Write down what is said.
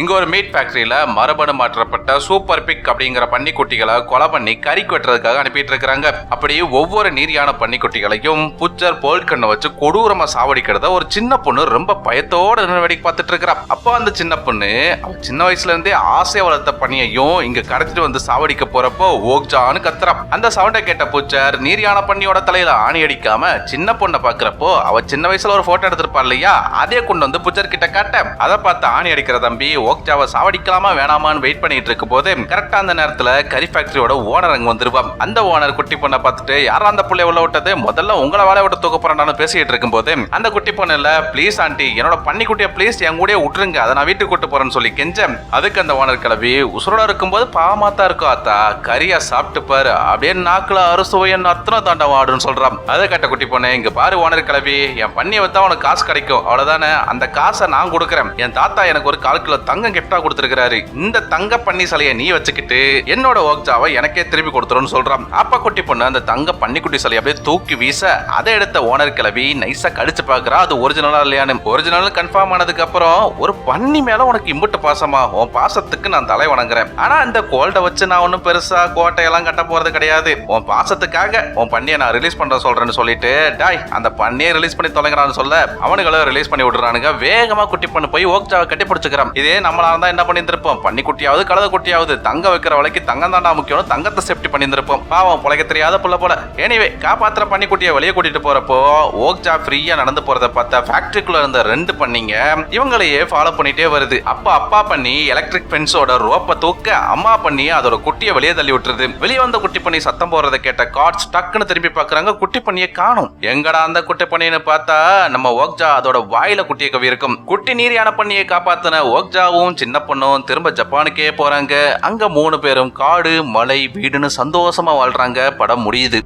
இங்க ஒரு மீட் ஃபேக்டரியில மரபணு மாற்றப்பட்ட சூப்பர் பிக் அப்படிங்கிற பன்னிக்குட்டிகளை கொலை பண்ணி கறிக்கு வெட்டுறதுக்காக அனுப்பிட்டு இருக்காங்க. அப்படி ஒவ்வொரு நீரியான பன்னிக்குட்டிகளையும் புச்சர் போல்கண்ணை வச்சு கொடூரமா சாவடிக்கிறத ஒரு சின்ன பொண்ணு ரொம்ப பயத்தோட வேடிக்கை பார்த்துட்டு இருக்கிறா. அப்போ அந்த சின்ன பொண்ணு அவ சின்ன வயசுல இருந்தே ஆசைய வளர்த்த பன்னியையும் இங்க கடத்திட்டு வந்து சாவடிக்க போறப்போ ஓக்ஜான்னு கத்துறா. அந்த சவுண்டை கேட்ட புச்சர் நீரியான பன்னியோட தலையில ஆணி அடிக்காம சின்ன பொண்ணை பாக்குறப்போ அவ சின்ன வயசுல ஒரு போட்டோ எடுத்திருப்பா இல்லையா, அதே கொண்டு வந்து புச்சர் கிட்ட காட்ட அதை பார்த்து ஆணி அடிக்கிற தம்பி ஓக்ஜாவை சாவடிக்கலாமா வேணாமான்னு வெயிட் பண்ணிட்டு இருக்கும் போது கரெக்டா அந்த நேரத்துல கறி ஃபேக்டரியோட ஓனர் அங்க வந்துருவான். அந்த ஓனர் குட்டி பொண்ணை பார்த்துட்டு யாரா அந்த புள்ளைய உள்ள விட்டது, முதல்ல உங்களை வேலை விட்டு தூக்க போறான்னு பேசிட்டு இருக்கும் போது அந்த குட்டி பொண்ணு இல்ல, ப்ளீஸ் ஆண்டி என்னோட பன்னிக்குட்டிய ப்ளீஸ் என் கூட விட்டுருங்க, அதை நான் வீட்டுக்கு கூட்டு போறேன்னு சொல்லி கெஞ்ச அதுக்கு அந்த ஓனர் கிளம்பி உசுரோட இருக்கும்போது பாவமாத்தா இருக்கும் ஆத்தா, கறியா சாப்பிட்டு பாரு அப்படியே நாக்குல அறுசுவையன்னு அத்தனை தாண்டவம் ஆடுன்னு சொல்றான். அதை கட்ட குட்டி பொண்ணு இங்க பாரு ஓனர் கிளம்பி, என் பன்னியை வச்சா உனக்கு காசு கிடைக்கும் அவ்வளவுதானே, அந்த காசை நான் கொடுக்குறேன், என் தாத்தா எனக்கு ஒரு 1/4 கிலோ தங்கம் கிஃப்டா கொடுத்துருக்காரு, இந்த தங்க பன்னி சிலையை நீ வச்சுக்கிட்டு என்னோட ஓக்ஜாவை எனக்கே திருப்பி கொடுத்துருன்னு சொல்றான். அப்ப குட்டி பொண்ணு அந்த தங்க பன்னிக்குட்டி சிலையை அப்படியே தூக்கி வீச அதை எடுத்த ஓனர் கிளவி நைஸா கடிச்சு பாக்குறா அது ஒரிஜினலா இல்லையான்னு. ஒரிஜினல் கன்ஃபார்ம் ஆனதுக்கு அப்புறம் ஒரு பன்னி மேல உனக்கு இம்புட்டு பாசமா, உன் பாசத்துக்கு நான் தலை வணங்குறேன், ஆனா இந்த கோல்ட வச்சு நான் ஒன்னும் பெருசா கோட்டையெல்லாம் கட்ட போறது கிடையாது, உன் பாசத்துக்காக உன் பன்னியை நான் ரிலீஸ் பண்ற சொல்றேன்னு சொல்லிட்டு டாய் அந்த பன்னியை ரிலீஸ் பண்ணி தொலைங்கிறான்னு சொல்ல அவனுங்களை ரிலீஸ் பண்ணி விடுறானுங்க. வேகமா குட்டி பொண்ணு போய் ஓக்ஜாவை கட்டி பிடிச்சுக்கிறான். இதே நம்மளா இருந்தா என்ன பண்ணிருப்போம், பன்னி குட்டியாவது கழுத குட்டியாவது தங்க வைக்கிற வலைக்கு தங்கம் தாண்டா முக்கியம், தங்கத்தை சேஃப்டி பண்ணிருப்போம், பாவம் பொழைக்க தெரியாத புள்ள போல. எனிவே காப்பாத்துற பன்னிக்குட்டியை வெளியே கூட்டிட்டு போறப்போ ஓக்ஜா ஃப்ரீயா நடந்து போறத பார்த்த ஃபேக்டரிக்குள்ள இருந்த 2 பன்னிங்க இவங்களையே ஃபாலோ பண்ணிட்டே வருது. அப்பா பண்ணி எலக்ட்ரிக் ஃபென்ஸோட ரோப்பை தூக்க அம்மா பண்ணி அதோட குட்டியை வெளியே தள்ளி விட்டுருது. வெளியே வந்த குட்டி பண்ணி சத்தம் போறதை கேட்ட காட்ஸ் டக்குன்னு திரும்பி பாக்குறாங்க, குட்டி பண்ணியை காணும். எங்கடா அந்த குட்டி பண்ணின்னு பார்த்தா நம்ம ஓக்ஜா அதோட வாயில குட்டியை கவி இருக்கும். குட்டி நீரியான பண்ணியை காப்பாத்தின ஓக்ஜாவும் சின்ன பொண்ணும் திரும்ப ஜப்பானுக்கே போறாங்க. அங்க 3 பேரும் காடு மலை வீடுன்னு சந்தோஷமா வாழ்றாங்க. படம் முடியுது.